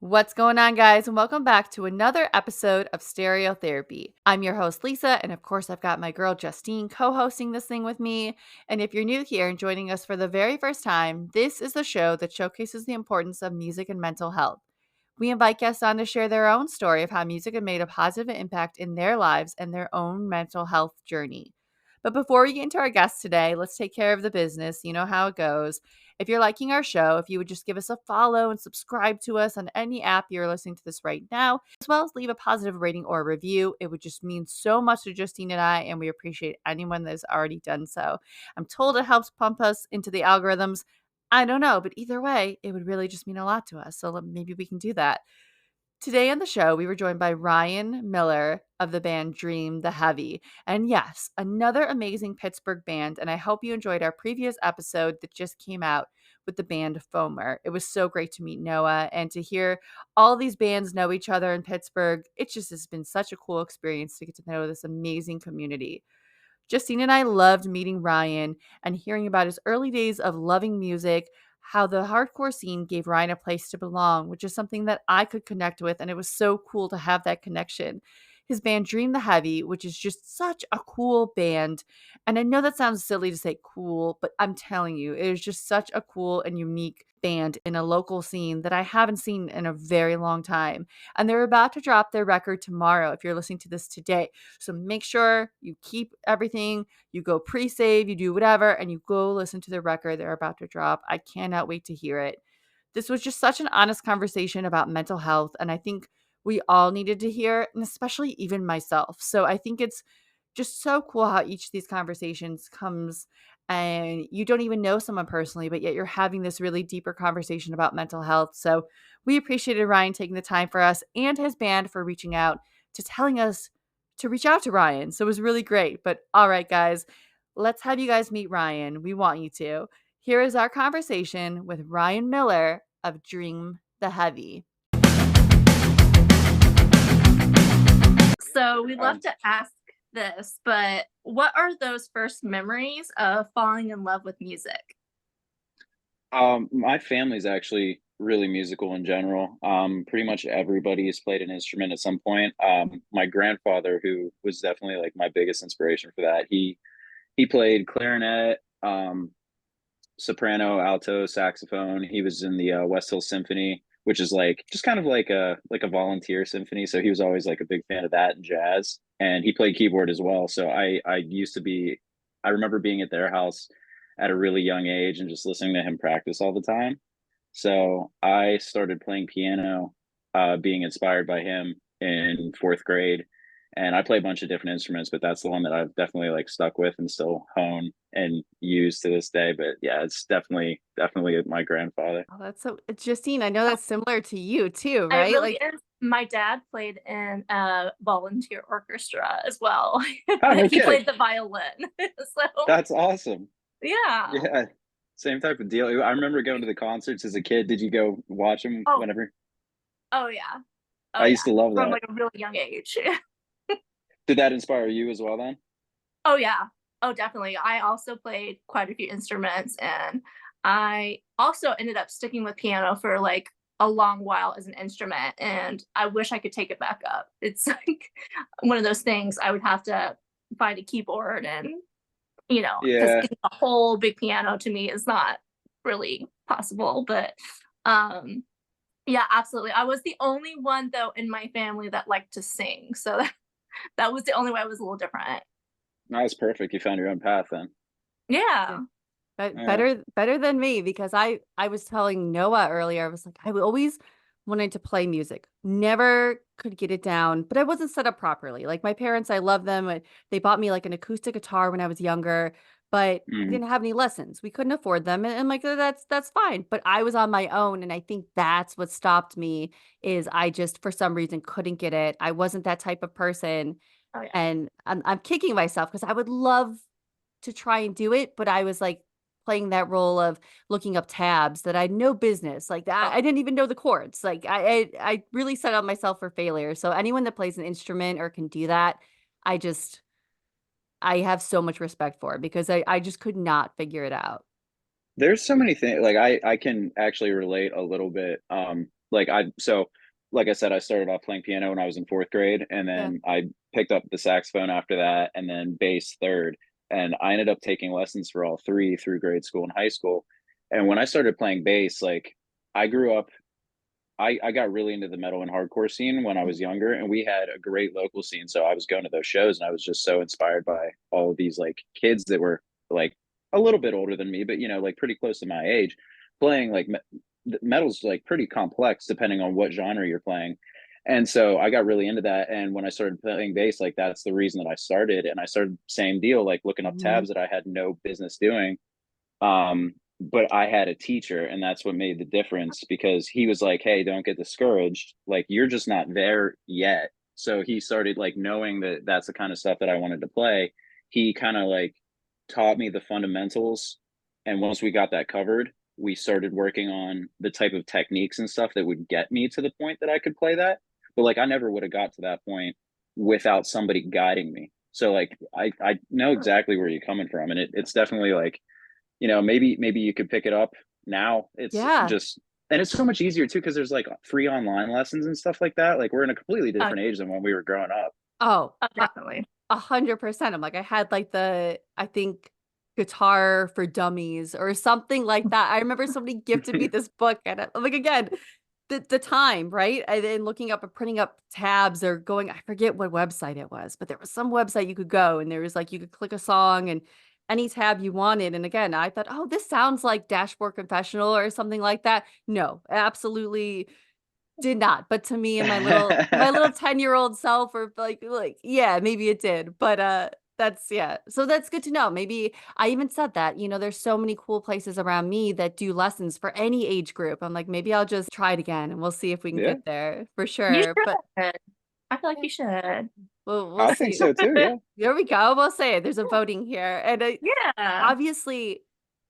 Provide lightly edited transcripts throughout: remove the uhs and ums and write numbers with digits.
What's going on, guys? And welcome back to another episode of Stereotherapy. I'm your host, Lisa, and of course, I've got my girl, Justine, co hosting this thing with me. And if you're new here and joining us for the very first time, this is the show that showcases the importance of music and mental health. We invite guests on to share their own story of how music has made a positive impact in their lives and their own mental health journey. But before we get into our guests today, let's take care of the business. You know how it goes. If you're liking our show, if you would just give us a follow and subscribe to us on any app you're listening to this right now, as well as leave a positive rating or review, it would just mean so much to Justine and I, and we appreciate anyone that has already done so. I'm told it helps pump us into the algorithms. I don't know, but either way, it would really just mean a lot to us. So maybe we can do that. Today on the show, we were joined by Ryan Miller of the band Dream the Heavy. And yes, another amazing Pittsburgh band. And I hope you enjoyed our previous episode that just came out with the band Foamer. It was so great to meet Noah and to hear all these bands know each other in Pittsburgh. It just has been such a cool experience to get to know this amazing community. Justine and I loved meeting Ryan and hearing about his early days of loving music, how the hardcore scene gave Ryan a place to belong, which is something that I could connect with. And it was so cool to have that connection. His band Dream the Heavy, which is just such a cool band. And I know that sounds silly to say cool, but I'm telling you, it is just such a cool and unique band in a local scene that I haven't seen in a very long time. And they're about to drop their record tomorrow if you're listening to this today. So make sure you keep everything, you go pre-save, you do whatever, and you go listen to the record they're about to drop. I cannot wait to hear it. This was just such an honest conversation about mental health, and I think we all needed to hear it, and especially even myself. So I think it's just so cool how each of these conversations comes and you don't even know someone personally, but yet you're having this really deeper conversation about mental health. So we appreciated Ryan taking the time for us and his band for reaching out to telling us to reach out to Ryan. So it was really great. But all right, guys, let's have you guys meet Ryan. We want you to. Here is our conversation with Ryan Miller of Dream the Heavy. So we love to ask this, but what are those first memories of falling in love with music? My family's actually really musical in general. Pretty much everybody has played an instrument at some point. My grandfather, who was definitely like my biggest inspiration for that, he played clarinet, soprano, alto, saxophone. He was in the West Hill Symphony, which is like just kind of like a volunteer symphony. So he was always like a big fan of that and jazz. And he played keyboard as well. So I used to be I remember being at their house at a really young age and just listening to him practice all the time. So I started playing piano, being inspired by him in fourth grade. And I play a bunch of different instruments, but that's the one that I've definitely like stuck with and still hone and use to this day. But yeah, it's definitely my grandfather. Oh, that's so Justine, I know that's similar to you too, It right? really Like, is. My dad played in a volunteer orchestra as well. Oh, no He kidding. played the violin. So, That's awesome. yeah. Yeah. Same type of deal. I remember going to the concerts as a kid. Did you go watch them Oh, whenever? oh yeah. Oh I yeah. used to love From that. like a really young age. Did that inspire you as well then? Oh yeah. Oh, definitely. I also played quite a few instruments and I also ended up sticking with piano for like a long while as an instrument and I wish I could take it back up. It's like one of those things I would have to find a keyboard and because Yeah. getting a whole big piano to me is not really possible. But um yeah, absolutely. I was the only one though in my family that liked to sing. So that was the only way I was a little different. That was perfect. You found your own path then. yeah. Yeah. But Yeah. better than me because I was telling Noah earlier, I was like, I always wanted to play music. Never could get it down, but I wasn't set up properly. Like my parents, I love them. They bought me like an acoustic guitar when I was younger, but I Mhm. didn't have any lessons. We couldn't afford them. And like that's fine. But I was on my own. And I think that's what stopped me is I just for some reason couldn't get it. I wasn't that type of person. Oh yeah. And I'm kicking myself because I would love to try and do it, but I was like playing that role of looking up tabs that I had no business. Like Oh, I didn't even know the chords. Like I really set up myself for failure. So anyone that plays an instrument or can do that, I just I have so much respect for because I just could not figure it out. There's so many things like I can actually relate a little bit. like like I said, I started off playing piano when I was in fourth grade, and Yeah. then I picked up the saxophone after that, and then bass third. And I ended up taking lessons for all three through grade school and high school. And when I started playing bass, like I grew up, I got really into the metal and hardcore scene when I Mm. was younger, and we had a great local scene. So I was going to those shows, and I was just so inspired by all of these like kids that were like a little bit older than me, but like pretty close to my age, playing like metal's like pretty complex depending on what genre you're playing. And so I got really into that. And when I started playing bass, like that's the reason that I started. And I started same deal, like looking up Mhm. tabs that I had no business doing. But I had a teacher, and that's what made the difference because he was like, "Hey, don't get discouraged. Like you're just not there yet." So he started like knowing that that's the kind of stuff that I wanted to play. He kind of like taught me the fundamentals, and once we got that covered, we started working on the type of techniques and stuff that would get me to the point that I could play that. But like I never would have got to that point without somebody guiding me. So like I know Sure. exactly where you're coming from, and it's definitely like maybe you could pick it up now. It's Yeah. just and it's so much easier too because there's like free online lessons and stuff like that. Like we're in a completely Uh, different age than when we were growing up. Oh, Definitely. 100%. I'm like, I had like I think Guitar for Dummies or something like that. I remember somebody gifted me this book and I'm like, again, the time, right? And then looking up and printing up tabs or going, I forget what website it was, but there was some website you could go and there was like, you could click a song and any tab you wanted. And again, I thought, oh, this sounds like Dashboard Confessional or something like that. No, absolutely did not, but to me and my little 10-year-old self or like, yeah, maybe it did, but, that's yeah. So that's good to know. Maybe I even said that, there's so many cool places around me that do lessons for any age group. I'm like, maybe I'll just try it again and we'll see if we can Yeah, get there for You sure, but should. I feel like yeah, you should. we'll I think see. so too. Yeah. There we go. We'll say it. There's a voting here, and Yeah. obviously,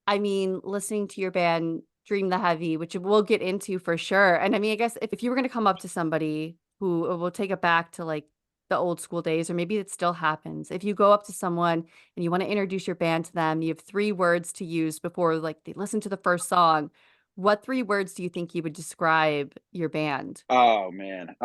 I mean, listening to your band Dream the Heavy, which we'll get into for sure. And I mean, I guess if you were going to come up to somebody who will take it back to like the old school days, or maybe it still happens. If you go up to someone and you want to introduce your band to them, you have 3 words to use before like they listen to the first song. What 3 words do you think you would describe your band? Oh man.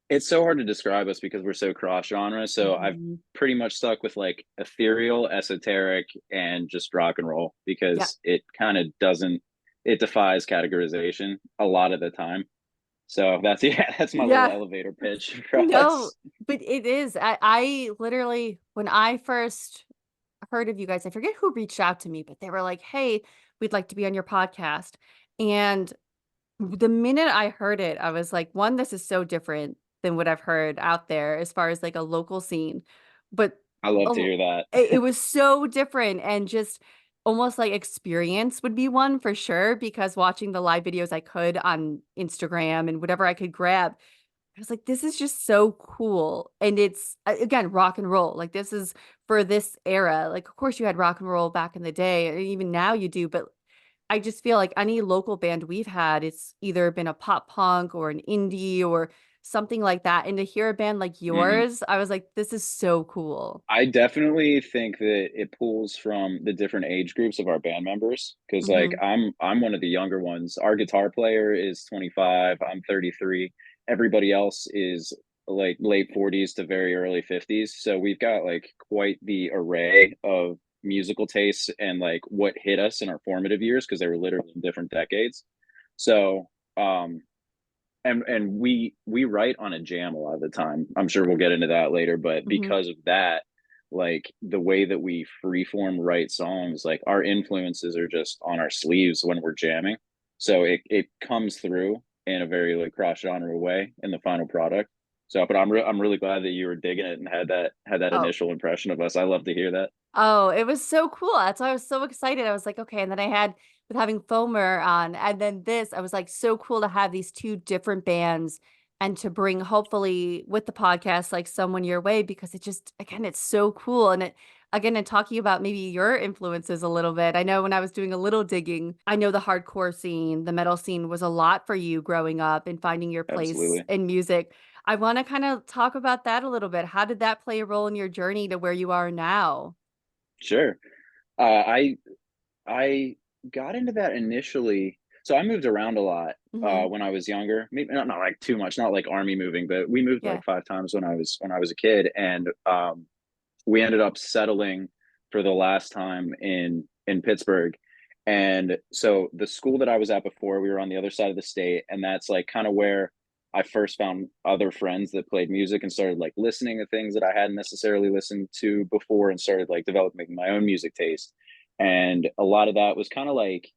It's so hard to describe us because we're so cross genre. So I've Mhm. pretty much stuck with like ethereal, esoteric, and just rock and roll Yeah. because it kind of doesn't it defies categorization a lot of the time. So that's yeah, that's my little Yeah. elevator pitch for No, us. but it is. I literally, when I first heard of you guys, I forget who reached out to me, but they were like, "Hey, we'd like to be on your podcast." And the minute I heard it, I was like, "1, this is so different than what I've heard out there as far as like a local scene." But I love a to l hear that. it was so different and just almost like experience would be one for sure because watching the live videos I could on Instagram and whatever I could grab, I was like, "This is just so cool," and it's again, rock and roll, like, this is for this era, like, of course, you had rock and roll back in the day, and even now you do, but I just feel like any local band we've had, it's either been a pop punk or an indie or something like that, and to hear a band like Mhm. yours, I was like, "This is so cool." I definitely think that it pulls from the different age groups of our band members because like Mhm. I'm one of the younger ones. Our guitar player is 25, I'm 33. Everybody else is like late 40s to very early 50s. So we've got like quite the array of musical tastes and like what hit us in our formative years because they were literally in different decades. So um and we write on a jam a lot of the time. I'm sure we'll get into that later, but Mhm. because of that, like the way that we freeform write songs, like our influences are just on our sleeves when we're jamming. So it comes through in a very like cross genre way in the final product. So, but I'm really glad that you were digging it and had that Oh. initial impression of us. I love to hear that. Oh, it was so cool. That's why I was so excited. I was like, okay. And then I had with having Foamer on, and then this, I was like, so cool to have these 2 different bands and to bring hopefully with the podcast like someone your way because it just again, it's so cool. And it again, and talking about maybe your influences a little bit. I know when I was doing a little digging, I know the hardcore scene, the metal scene was a lot for you growing up and finding your place Absolutely. in music. I want to kind of talk about that a little bit. How did that play a role in your journey to where you are now? Sure. I got into that initially. So I moved around a lot Mhm. when I was younger. Maybe not like too much, not like army moving, but we moved Yeah. like 5 times when I was a kid, and we ended up settling for the last time in Pittsburgh. And so the school that I was at before, we were on the other side of the state, and that's like kind of where I first found other friends that played music and started like listening to things that I hadn't necessarily listened to before and started like developing my own music taste. And a lot of that was kind of like,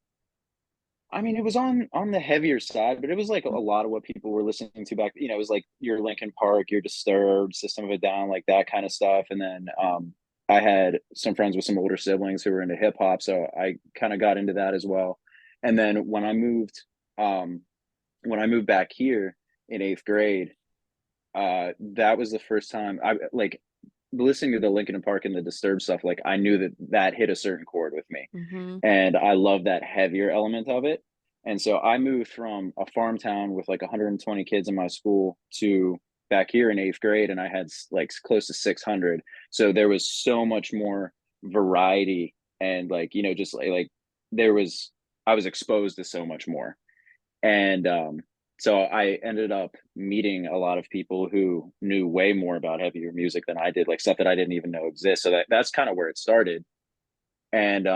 I mean, it was on the heavier side, but it was like a Mm. lot of what people were listening to back. It was like your Linkin Park, your Disturbed, System of a Down, like that kind of stuff. And then I had some friends with some older siblings who were into hip hop, so I kind of got into that as well. And then um, when I moved back here in eighth grade, that was the first time I like listening to the Linkin Park and the Disturbed stuff. Like I knew that that hit a certain chord with me, Mhm. and I love that heavier element of it. And so I moved from a farm town with like 120 kids in my school to back here in eighth grade, and I had like close to 600. So there was so much more variety, and like just like there was I was exposed to so much more, and so I ended up meeting a lot of people who knew way more about heavier music than I did, like stuff that I didn't even know exists. So that's kind of where it started. And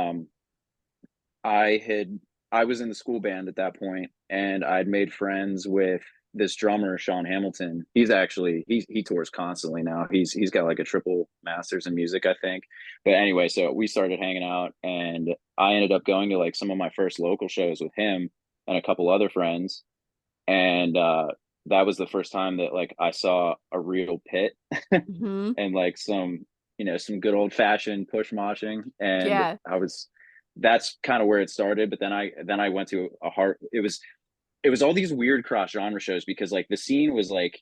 I had I was in the school band at that point, and I'd made friends with this drummer, Sean Hamilton. He tours constantly now. He's got like a triple masters in music, I think. But anyway, so we started hanging out, and I ended up going to like some of my first local shows with him and a couple other friends. And that was the first time that like I saw a real pit Mhm. and like some good old fashioned push moshing. And Yeah. that's kind of where it started. But then I went to a heart. It was all these weird cross genre shows because like the scene was like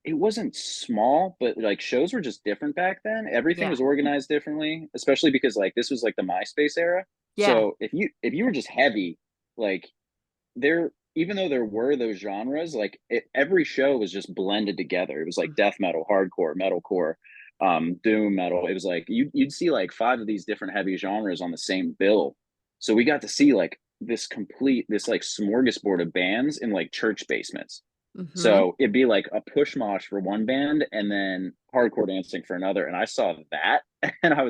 it wasn't small, but like shows were just different back then. Everything Yeah. was organized differently, especially because like this was like the MySpace era. Yeah. So if you were just heavy, like there even though there were those genres, like every show was just blended together. It was like Mm. death metal, hardcore, metalcore, doom metal. It was like you'd see like five of these different heavy genres on the same bill. So we got to see like this like smorgasbord of bands in like church basements. Mhm. So it'd be like a push mosh for one band and then hardcore dancing for another. And I saw that and I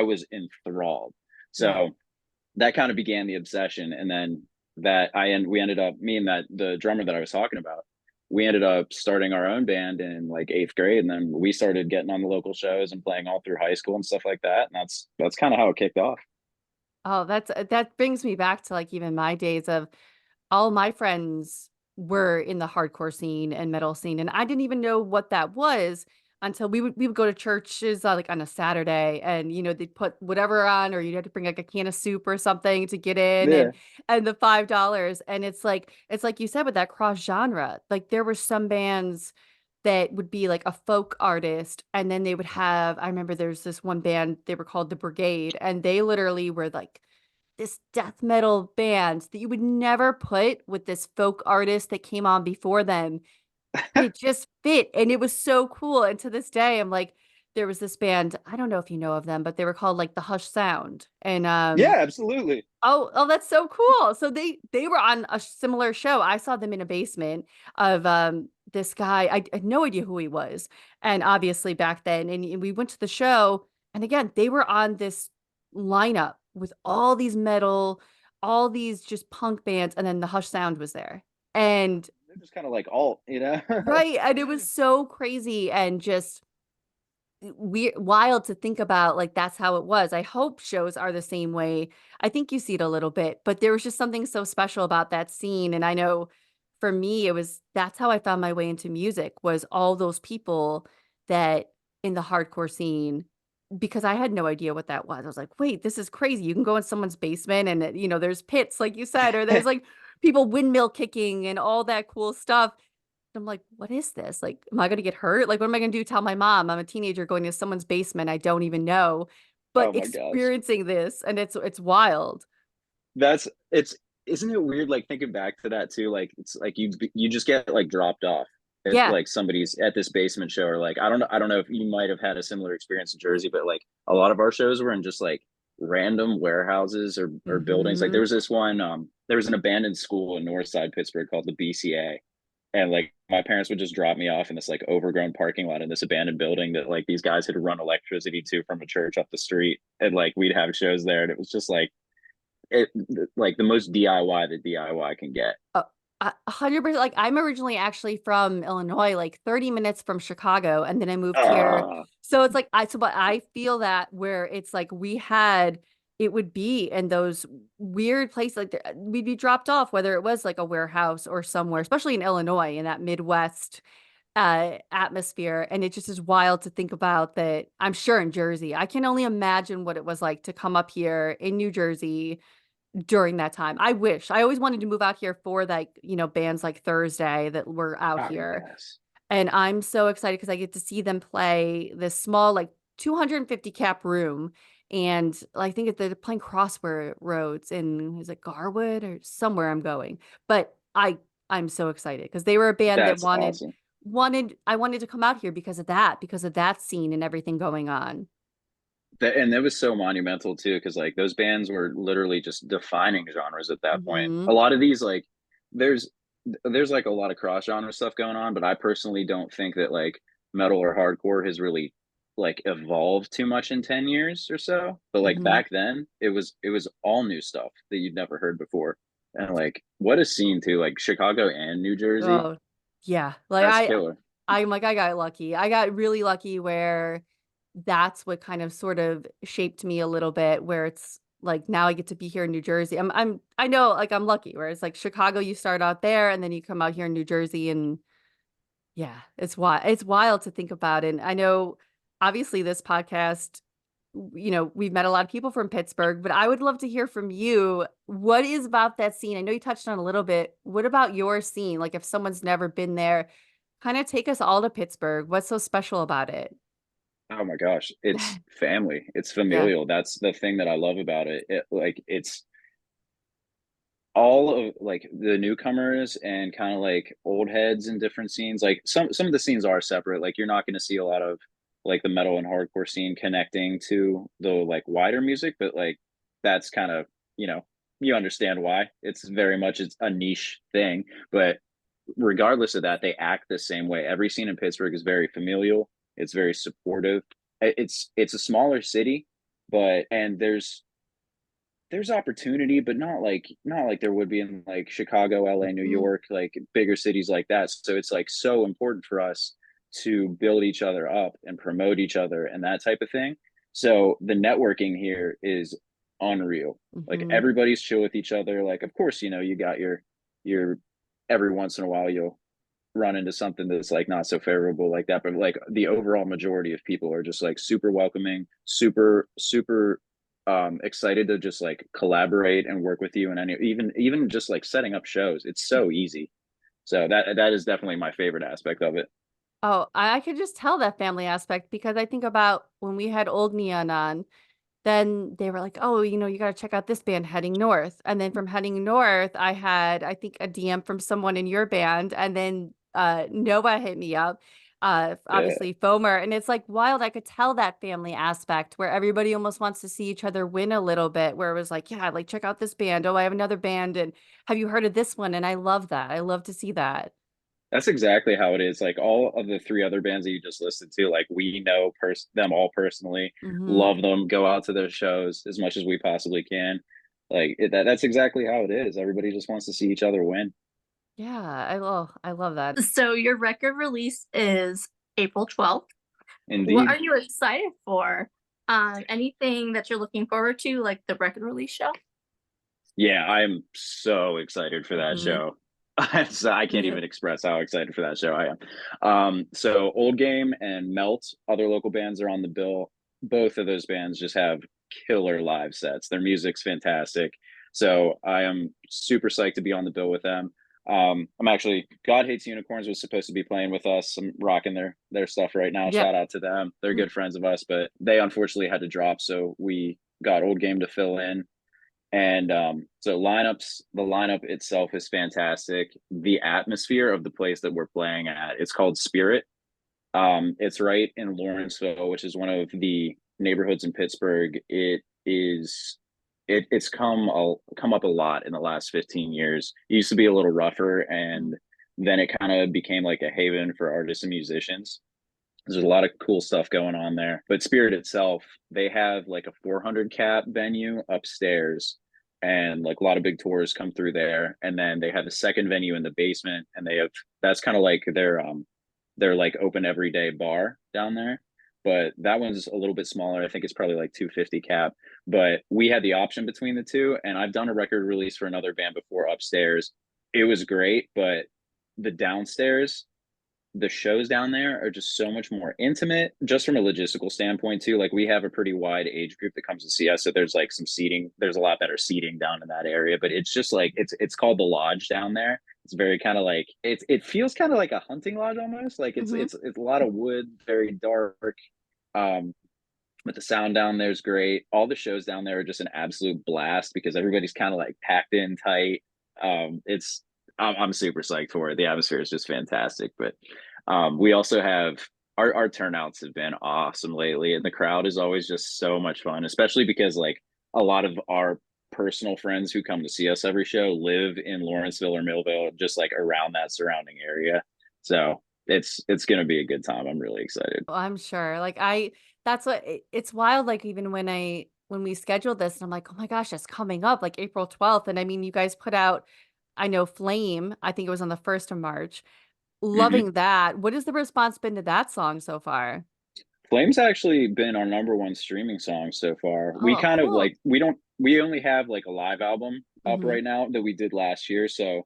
was enthralled. Yeah. So that kind of began the obsession. And then we ended up, me and that the drummer that I was talking about, we ended up starting our own band in like eighth grade. And then we started getting on the local shows and playing all through high school and stuff like that. And that's kind of how it kicked off. Oh, that brings me back to, like, even my days of all my friends were in the hardcore scene and metal scene, and I didn't even know what that was until we would go to churches, like, on a Saturday, and, they'd put whatever on, or you'd have to bring, like, a can of soup or something to get in, Yeah. and the $5, and it's like you said with that cross genre, like, there were some bands that would be, like, a folk artist, and then they would have I remember there's this one band, they were called The Brigade, and they literally were, like, this death metal band that you would never put with this folk artist that came on before them, but it just fit, and it was so cool, and to this day, I'm like there was this band, I don't know if you know of them, but they were called, like, The Hush Sound, and, Yeah, absolutely. that's so cool. So they were on a similar show. I saw them in a basement of, this guy. I had no idea who he was, and obviously back then, and we went to the show, and again, they were on this lineup with all these metal, all these just punk bands, and then the Hush Sound was there. And They're just kind of like alt. right, and it was so crazy and just wild to think about, like, that's how it was. I hope shows are the same way. I think you see it a little bit, but there was just something so special about that scene, and I know for me, it was that's how I found my way into music, was all those people that in the hardcore scene, because I had no idea what that was. I was like, "Wait, this is crazy. You can go in someone's basement and, there's pits, like you said, or there's, like, people windmill kicking and all that cool stuff." I'm like, "What is this? Like, am I gonna get hurt? Like, what am I gonna do? Tell my mom I'm a teenager going to someone's basement I don't even know, but Oh my gosh. experiencing this, and it's wild." It's isn't it weird like thinking back to that too? Like it's like you just get like dropped off at Yeah. like somebody's at this basement show, or like I don't know if you might have had a similar experience in Jersey, but like a lot of our shows were in just like random warehouses or buildings. Like there Mhm. was this one there was an abandoned school in North Side Pittsburgh called the BCA, and like my parents would just drop me off in this like overgrown parking lot in this abandoned building that like these guys had run electricity to from a church up the street, and like we'd have shows there, and it was just like it like the most DIY that DIY can get. 100%. Like I'm originally actually from Illinois, like 30 minutes from Chicago, and then I moved here. uh So it's like but I feel that where it's like it would be in those weird places, like we'd be dropped off, whether it was like a warehouse or somewhere, especially in Illinois, in that Midwest atmosphere. And it just is wild to think about that. I'm sure in Jersey, I can only imagine what it was like to come up here in New Jersey during that time. I wish. I always wanted to move out here for like, bands like Thursday that were out oh here. yes. And I'm so excited because I get to see them play this small, like 250 cap room. And I think they're playing Crossroads in, is it Garwood or somewhere I'm going. But I'm so excited because they were a band that That's awesome. I wanted to come out here because of that scene and everything going on. And that was so monumental too, because like those bands were literally just defining genres at that point. Hmm. A lot of these like there's there's like a lot of cross genre stuff going on, but I personally don't think that like metal or hardcore has really like evolved too much in 10 years or so. But like Hmm. back then it was all new stuff that you'd never heard before. And like what a scene too, like Chicago and New Jersey. Oh, yeah. Like That's killer. I'm like I got lucky. I got really lucky where that's what kind of sort of shaped me a little bit where it's like now I get to be here in New Jersey. I know like I'm lucky where it's like Chicago you start out there and then you come out here in New Jersey and yeah, it's wild to think about. And I know obviously this podcast, we've met a lot of people from Pittsburgh, but I would love to hear from you. What is about that scene? I know you touched on a little bit. What about your scene? Like if someone's never been there, kind of take us all to Pittsburgh. What's so special about it? Oh my gosh, it's family. It's Yeah. familial. That's the thing that I love about it. Like it's all of like the newcomers and kind of like old heads in different scenes. Like some of the scenes are separate. Like you're not going to see a lot of like the metal and hardcore scene connecting to the like wider music, but like that's kind of, you know, you understand why. It's a niche thing, but regardless of that, they act the same way. Every scene in Pittsburgh is very familial. It's very supportive. It's a smaller city, but and there's opportunity, but not like there would be in like Chicago, LA, New Mhm. York, like bigger cities like that. So it's like so important for us to build each other up and promote each other and that type of thing. So the networking here is unreal. Like Mhm. everybody's chill with each other. Like of course, you know, you got your every once in a while you'll run into something that's like not so favorable like that, but like the overall majority of people are just like super welcoming, super excited to just like collaborate and work with you, and any even just like setting up shows, it's so easy. So that is definitely my favorite aspect of it. Oh, I could just tell that family aspect because I think about when we had Old Neon on. Then they were like, "Oh, you got to check out this band Heading North." And then from Heading North, I had I think a DM from someone in your band, and then Nova hit me up, Yeah, obviously Fomer, and it's like wild. I could tell that family aspect where everybody almost wants to see each other win a little bit. Where it was like, "Yeah, like check out this band. Oh, I have another band, and have you heard of this one?" And I love that. I love to see that. that's exactly how it is. Like all of the three other bands that you just listed to, like we know them all personally, Hmm. love them, go out to their shows as much as we possibly can. Like that's exactly how it is. Everybody just wants to see each other win. Yeah, I love that. So your record release is April 12th. What are Indeed. you excited for? Anything that you're looking forward to, like the record release show? Yeah, I'm so excited for that Hmm. show. So I can't Yeah. even express how excited for that show I am. So Old Game and Melt, other local bands are on the bill. Both of those bands just have killer live sets. Their music's fantastic. So I am super psyched to be on the bill with them. I'm actually God Hates Unicorns was supposed to be playing with us. I'm rocking their stuff right now. Yep. Shout out to them. They're good friends of us, but they unfortunately had to drop, so we got Old Game to fill in. And so the lineup itself is fantastic. The atmosphere of the place that we're playing at, it's called Spirit. It's right in Lawrenceville, which is one of the neighborhoods in Pittsburgh. It is it's come up a lot in the last 15 years. It used to be a little rougher, Mm. and then it kind of became like a haven for artists and musicians. There's a lot of cool stuff going on there. But Spirit itself, they have like a 400 cap venue upstairs, and like a lot of big tours come through there. And then they have a second venue in the basement, and they have that's kind of like their like open everyday bar down there. But that one's a little bit smaller. I think it's probably like 250 cap. But we had the option between the two, and I've done a record release for another band before upstairs. It was great, but the downstairs, the shows down there are just so much more intimate, just from a logistical standpoint too. Like we have a pretty wide age group that comes to see us, so there's like some seating, there's a lot better seating down in that area. But it's just like it's called the Lodge down there. It's very kind of like it feels kind of like a hunting lodge almost. Like Mhm. it's a lot of wood, very dark. um but the sound down there is great. All the shows down there are just an absolute blast because everybody's kind of like packed in tight. It's I'm super psyched for it. The atmosphere is just fantastic. But we also have our turnouts have been awesome lately, and the crowd is always just so much fun, especially because like a lot of our personal friends who come to see us every show live in Lawrenceville or Millville, just like around that surrounding area. So it's gonna be a good time. I'm really excited. Oh, I'm sure. Like that's what it's wild. Like even when we scheduled this, and I'm like, oh my gosh, it's coming up like April 12th. And I mean, you guys put out, I know Flame, I think it was on the 1st of March. Mhm. Loving that. What has the response been to that song so far? Flame's actually been our number one streaming song so far. We Oh, kind of cool. like we only have like a live album up Hmm. right now that we did last year. So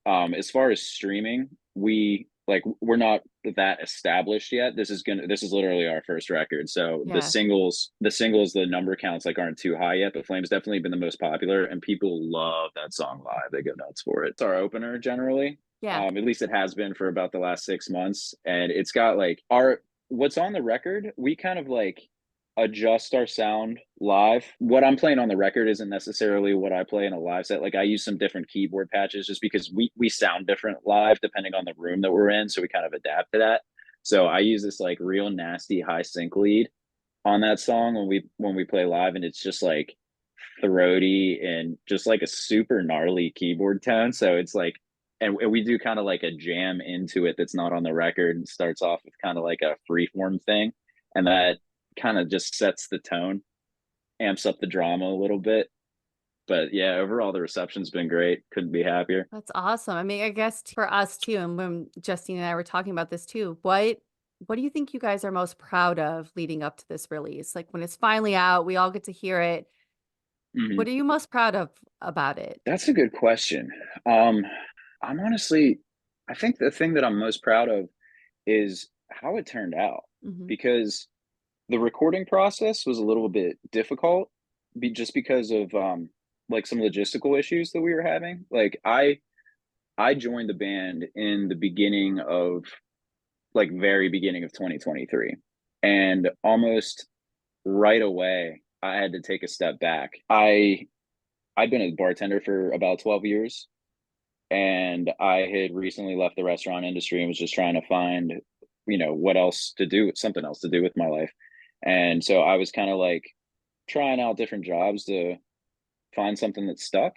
as far as streaming, we're not that established yet. This is literally our first record. So Yeah. the number counts like aren't too high yet, but Flame's definitely been the most popular, and people love that song live. They go nuts for it. It's our opener generally. Yeah. At least it has been for about the last 6 months. And it's got like our what's on the record, we kind of like adjust our sound live. What I'm playing on the record isn't necessarily what I play in a live set. Like I use some different keyboard patches just because we sound different live depending on the room that we're in, so we kind of adapt to that. So I use this like real nasty high sync lead on that song when we play live, and it's just like throaty and just like a super gnarly keyboard tone. So it's like, and we do kind of like a jam into it that's not on the record. It starts off with kind of like a freeform thing, and that kind of just sets the tone, amps up the drama a little bit. But yeah, overall the reception's been great. Couldn't be happier. That's awesome. I mean, I guess for us too, and when Justine and I were talking about this too, what do you think you guys are most proud of leading up to this release? Like when it's finally out, we all get to hear it. Mhm. What are you most proud of about it? That's a good question. I'm honestly, I think the thing that I'm most proud of is how it turned out, Mhm. because the recording process was a little bit difficult, just because of like some logistical issues that we were having. Like I joined the band in the beginning of like very beginning of 2023, and almost right away I had to take a step back. I'd been a bartender for about 12 years, and I had recently left the restaurant industry and was just trying to find, what else to do, something else to do with my life. And so I was kind of like trying out different jobs to find something that stuck.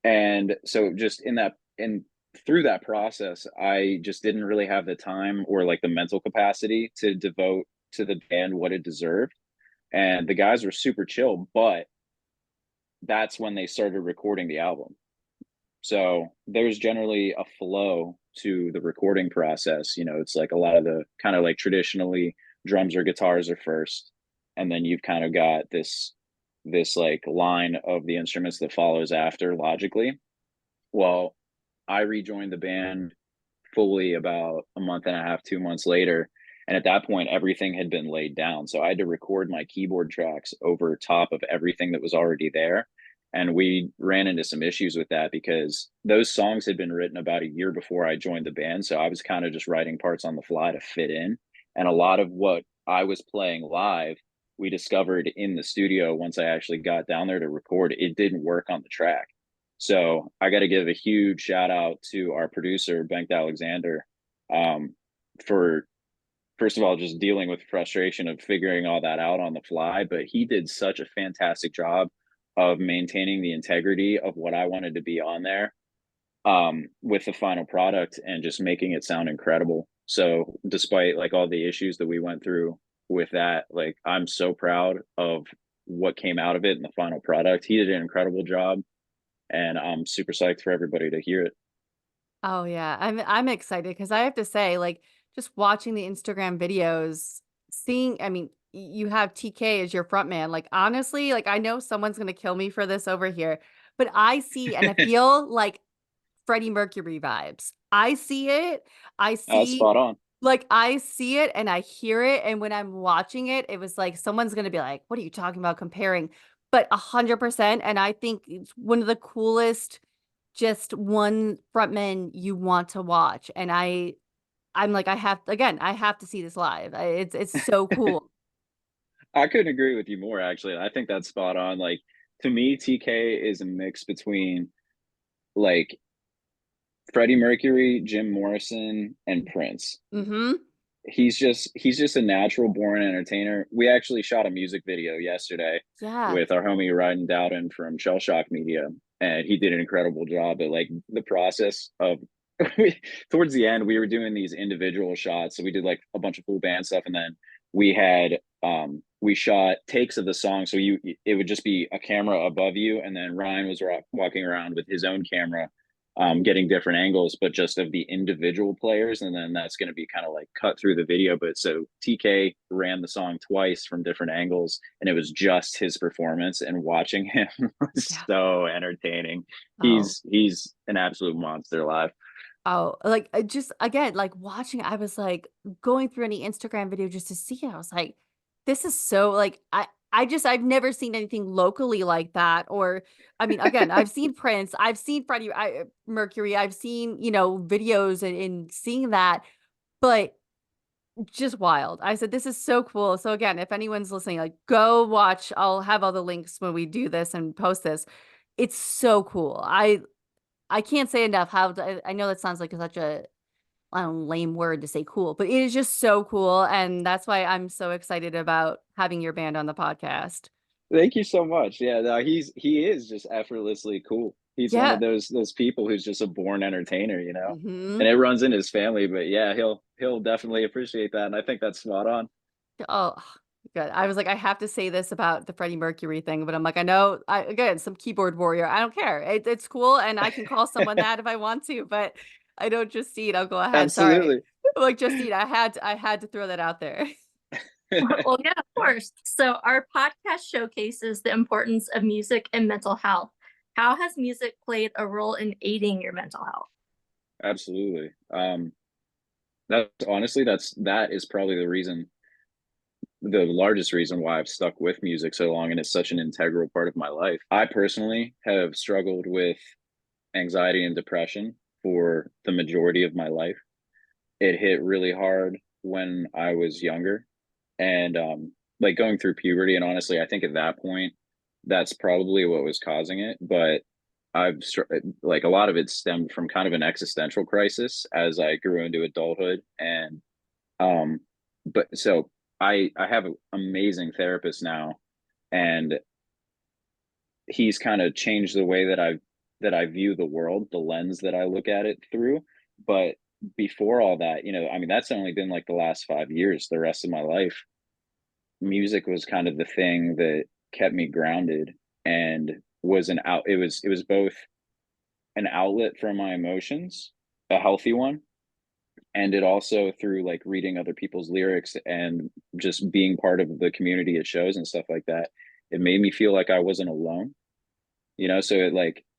And so just in through that process, I just didn't really have the time or like the mental capacity to devote to the band what it deserved. And the guys were super chill, but that's when they started recording the album. So there's generally a flow to the recording process. It's like a lot of the kind of like traditionally drums or guitars are first, and then you've kind of got this like line of the instruments that follows after logically. Well, I rejoined the band fully about a month and a half, 2 months later. And at that point, everything had been laid down. So I had to record my keyboard tracks over top of everything that was already there. And we ran into some issues with that because those songs had been written about a year before I joined the band. So I was kind of just writing parts on the fly to fit in. And a lot of what I was playing live, we discovered in the studio once I actually got down there to record, it didn't work on the track. So I got to give a huge shout out to our producer, Bengt Alexander, for first of all just dealing with frustration of figuring all that out on the fly. But he did such a fantastic job of maintaining the integrity of what I wanted to be on there, with the final product and just making it sound incredible. So despite like all the issues that we went through with that, like I'm so proud of what came out of it in the final product. He did an incredible job, and I'm super psyched for everybody to hear it. Oh, yeah. I'm excited because I have to say, like, just watching the Instagram videos, seeing I mean, you have TK as your front man. Like, honestly, like, I know someone's gonna kill me for this over here, but I see and I feel like Freddie Mercury vibes. I see it. I see Spot on. I see it and I hear it, and when I'm watching it, it was like someone's gonna be like, "What are you talking about comparing?" But 100%, and I think it's one of the coolest just one frontman you want to watch, and I'm like, I have to see this live. It's so cool. I couldn't agree with you more, actually. I think that's spot on. Like, to me, TK is a mix between like Freddie Mercury, Jim Morrison, and Prince. Mhm. He's just a natural born entertainer. We actually shot a music video yesterday Yeah. with our homie Ryden Dowden from Shell Shock Media, and he did an incredible job at like the process of towards the end we were doing these individual shots. So we did like a bunch of full band stuff, and then we had we shot takes of the song. So you it would just be a camera above you, and then Ryan was walking around with his own camera, getting different angles, but just of the individual players. And then that's going to be kind of like cut through the video. But so TK ran the song twice from different angles, and it was just his performance. And watching him was Yeah. so entertaining. Oh. He's an absolute monster live. Oh, like, just again, like, watching I was, like, going through any Instagram video just to see it, I was like, "This is so" like, I've never seen anything locally like that, or I mean, again, I've seen Prince, I've seen Mercury, I've seen, videos and seeing that, but just wild. I said, "This is so cool." So, again, if anyone's listening, like, go watch. I'll have all the links when we do this and post this. It's so cool. I can't say enough how I know that sounds like such a I don't know, lame word to say cool, but it is just so cool, and that's why I'm so excited about having your band on the podcast. Thank you so much. Yeah, no, he is just effortlessly cool. He's one of Yeah. those people who's just a born entertainer, you know, and Mhm. it runs in his family. But yeah, he'll definitely appreciate that, and I think that's spot on. Oh, good. I was like, I have to say this about the Freddie Mercury thing, but I'm like, I know, again, some keyboard warrior. I don't care. It's cool, and I can call someone that if I want to, but I don't Justine. I'll go ahead. Sorry. Absolutely. Like Justine, I had to throw that out there. Well, yeah, of course. So, our podcast showcases the importance of music and mental health. How has music played a role in aiding your mental health? Absolutely. That's honestly, that is probably the largest reason why I've stuck with music so long, and it's such an integral part of my life. I personally have struggled with anxiety and depression for the majority of my life. It hit really hard when I was younger, and like going through puberty. And honestly, I think at that point, that's probably what was causing it. But like a lot of it stemmed from kind of an existential crisis as I grew into adulthood, and um, but so I have an amazing therapist now, and he's kind of changed the way that I view the world, the lens that I look at it through. But before all that, I mean, that's only been like the last 5 years. The rest of my life, music was kind of the thing that kept me grounded and was an out. It was both an outlet for my emotions, a healthy one, and it also through like reading other people's lyrics and just being part of the community at shows and stuff like that. It made me feel like I wasn't alone, so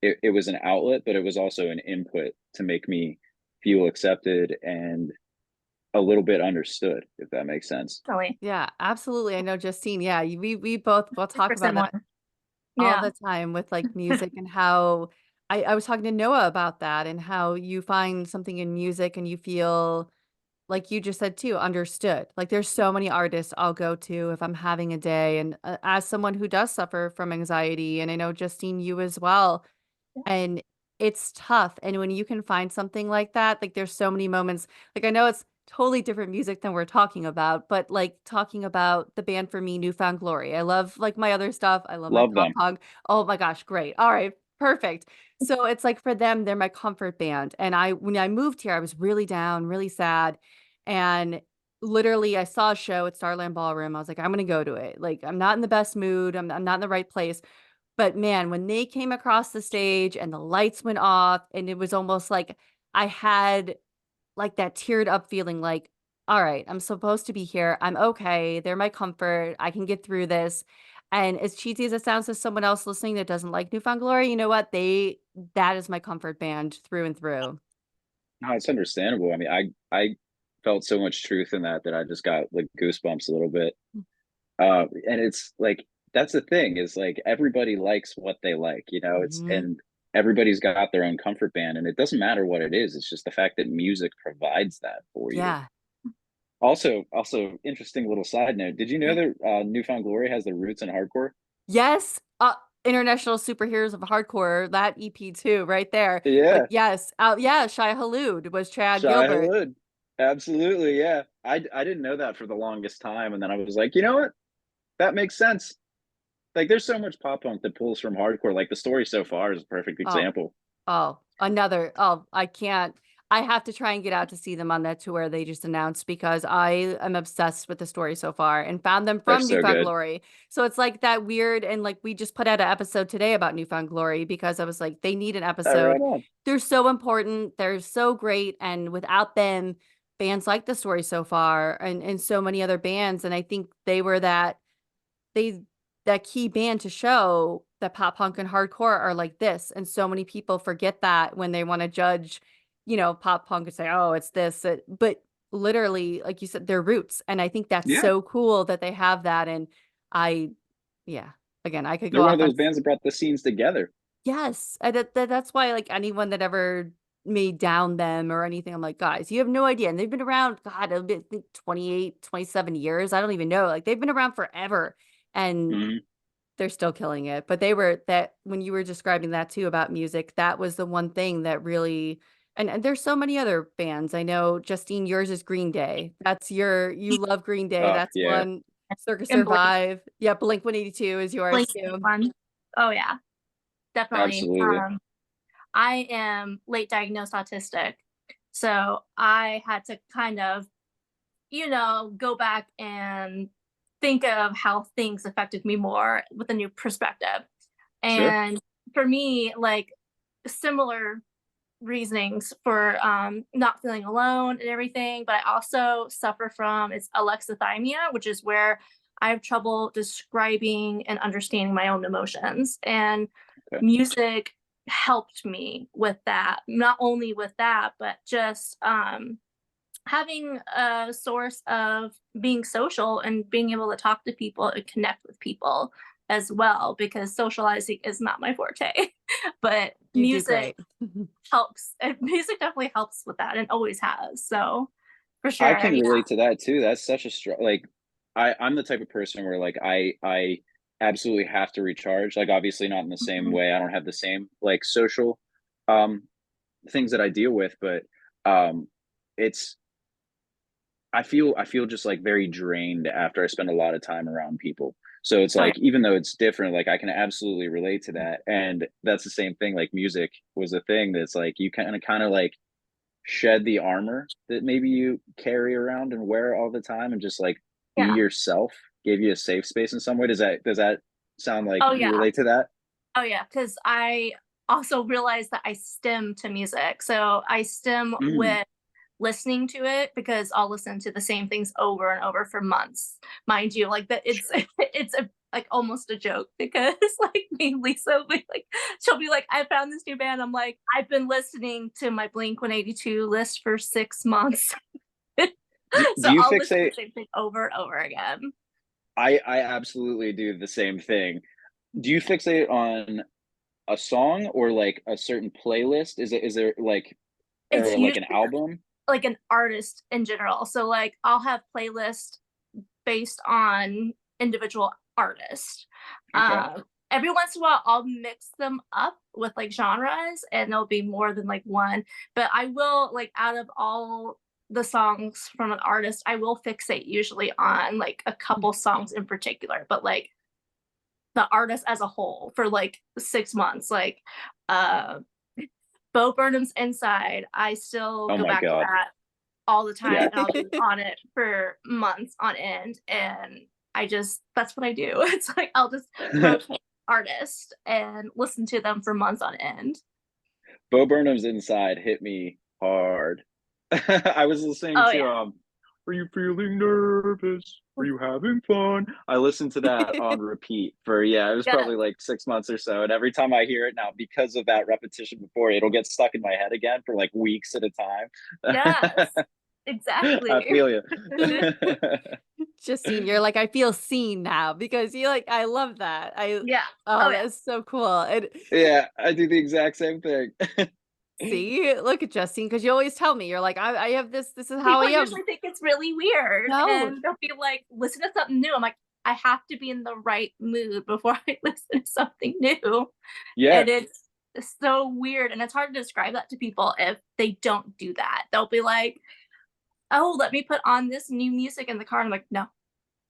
it was an outlet, but it was also an input to make me feel accepted and a little bit understood, if that makes sense. Definitely. Yeah, absolutely. I know Justine. Yeah, we both will talk Super about that similar. all Yeah. the time with like music and how I was talking to Noah about that and how you find something in music and you feel like you just said too, understood. Like there's so many artists I'll go to if I'm having a day. And as someone who does suffer from anxiety, and I know Justine, you as well, and it's tough. And when you can find something like that, like there's so many moments, like I know it's totally different music than we're talking about, but, like, talking about the band for me, Newfound Glory. I love, like, my other stuff. I love my Love pop them. punk. Oh my gosh, great. Alright, perfect. So it's like for them, they're my comfort band, and when I moved here, I was really down, really sad, and literally, I saw a show at Starland Ballroom. I was like, "I'm gonna go to it." Like, I'm not in the best mood, I'm not in the right place, but man, when they came across the stage and the lights went off, and it was almost like I had like that teared up feeling like, "All right, I'm supposed to be here. I'm okay. They're my comfort. I can get through this." And as cheesy as it sounds to someone else listening that doesn't like Newfound Glory, you know what? That is my comfort band through and through. No, it's understandable. I mean, I felt so much truth in that that I just got like goosebumps a little bit. And it's like that's the thing is like everybody likes what they like, you know. It's Mhm. and everybody's got their own comfort band, and it doesn't matter what it is. It's just the fact that music provides that for you. Yeah. Also, interesting little side note. Did you know Yeah. that Newfound Glory has their roots in hardcore? Yes, International Superheroes of Hardcore, that EP too, right there. But Yeah, yes, yeah, Shai Hulud was Chad Shai Gilbert. Hulud. Absolutely, yeah. I didn't know that for the longest time, and then I was like, you know what? That makes sense. Like, there's so much pop punk that pulls from hardcore. Like, the story so far is a perfect Oh, example. I can't. I have to try and get out to see them on that tour they just announced because I am obsessed with the story so far and found them They're from so Newfound good. Glory. So it's like that weird and like we just put out an episode today about Newfound Glory because I was like, they need an Right episode. on. They're so important. They're so great. And without them, bands like the story so far and so many other bands. And I think they were they that key band to show that pop punk and hardcore are like this, and so many people forget that when they wanna judge, pop punk and say, "Oh, it's this," but literally, like you said, their roots, and I think that's Yeah. so cool that they have that, and I yeah, again, I could They're go one off of on those bands that brought the scenes together. yes, and that's why, like, anyone that ever may down them or anything, I'm like, "Guys, you have no idea," and they've been around, God, it'll be, I think, 28, 27 years, I don't even know, like, they've been around forever, and Mhm. they're still killing it, but they were that when you were describing that too about music, that was the one thing that really and there's so many other bands. I know, Justine, yours is Green Day. You love Green Day, Oh, that's yeah. one. Circus And Blink, Survive. Yeah, Blink-182 is yours Blink too. one. Oh yeah, definitely. Absolutely. I am late diagnosed autistic, so I had to kind of, go back and think of how things affected me more with a new perspective. Sure. And for me, like similar reasonings for not feeling alone and everything, but I also suffer from it's alexithymia, which is where I have trouble describing and understanding my own emotions. And Okay. music helped me with that. Not only with that, but just having a source of being social and being able to talk to people and connect with people as well, because socializing is not my forte. But You do music great. helps. Music definitely helps with that and always has. So for I sure, can yeah. relate to that too. That's such a like I'm the type of person where like I absolutely have to recharge. Like obviously not in the same Mhm. way. I don't have the same like social um things that I deal with, but um it's I feel just like very drained after I spend a lot of time around people. So it's Oh yeah. like even though it's different, like I can absolutely relate to that. And that's the same thing. Like music was a thing that's like you kind of like shed the armor that maybe you carry around and wear all the time and just like be Yeah. yourself, give you a safe space in some way. Does that sound like Oh you yeah. relate to that? Oh yeah. Because I also realized that I stem to music. So I stem Mm, with listening to it because I'll listen to the same things over and over for months. Mind you, like that it's sure. it's a like almost a joke because like me and Lisa will be like she'll be like, I found this new band. I'm like, I've been listening to my Blink 182 list for 6 months. Do So you I'll listen to fixate? the same thing over and over again. I absolutely do the same thing. Do you fixate on a song or like a certain playlist? Is there like It's or like usually an album? like an artist in general. So like I'll have playlists based on individual artists. Okay. Every once in a while, I'll mix them up with like genres, and there'll be more than like one. But I will like out of all the songs from an artist, I will fixate usually on like a couple songs in particular, but like the artist as a whole for like 6 months. Like uh Bo Burnham's Inside, I still Oh go my back to God. that all the time, Yeah. and I'll be on it for months on end. And I just, that's what I do. It's like I'll just rotate artists and listen to them for months on end. Bo Burnham's Inside hit me hard. I was listening Oh to yeah. Are you feeling nervous? Are you having fun? I listened to that on repeat for, yeah, it was Yes. probably like 6 months or so. And every time I hear it now, because of that repetition before, it'll get stuck in my head again for like weeks at a Yes. time. I Exactly. feel you. Justine, you're like, I feel seen now because you like, I love that. Yeah. Oh Oh, yeah. that's so cool. And Yeah, I do the exact same thing. see, look at Justine, because you always tell me, you're like, I have this is how I People am. usually think it's really weird, No. and they'll be like, listen to something new. I'm like, I have to be in the right mood before I listen to something new. Yeah, And it's so weird. And it's hard to describe that to people if they don't do that. They'll be like, oh, let me put on this new music in the car. And I'm like, no,